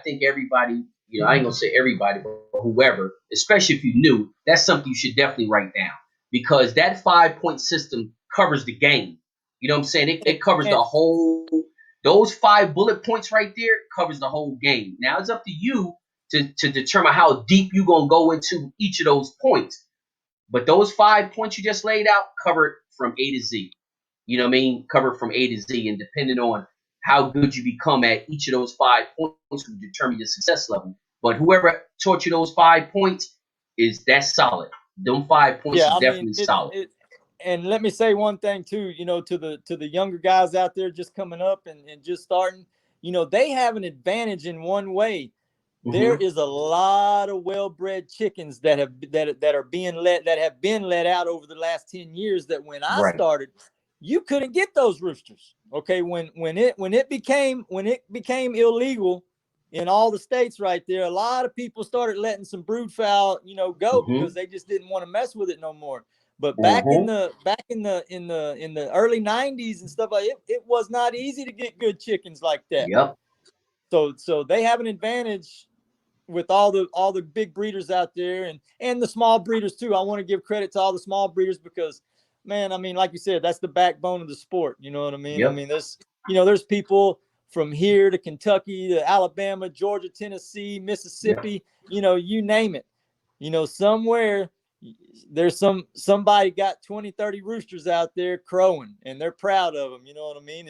think everybody, I ain't gonna say everybody, but whoever, especially if you knew, that's something you should definitely write down because that 5 point system covers the game. You know what I'm saying? It covers the And whole. Those 5 bullet points right there covers the whole game. Now it's up to you to determine how deep you gonna go into each of those points. But those 5 points you just laid out covered from A to Z. You know what I mean? Covered from A to Z, and depending on how good you become at each of those 5 points will determine your success level. But whoever taught you those 5 points that's solid. Them 5 points yeah, is I mean definitely solid. and let me say one thing too, to the younger guys out there just coming up and just starting, they have an advantage in one way. There Mm-hmm. is a lot of well-bred chickens that are being let out over the last 10 years that when I Right. started, you couldn't get those roosters. Okay, when it became illegal in all the states right there, a lot of people started letting some brood fowl, go because Mm-hmm. they just didn't want to mess with it no more. But Mm-hmm. in the early 90s and stuff like it was not easy to get good chickens like that. Yep. So they have an advantage with all the big breeders out there and the small breeders too. I want to give credit to all the small breeders because, man, I mean, like you said, that's the backbone of the sport. You know what I mean? I Yep. mean, there's people from here to Kentucky to Alabama, Georgia, Tennessee, Yep. Mississippi, you name it. Somewhere there's somebody got 20, 30 roosters out there crowing and they're proud of them. You know what I mean?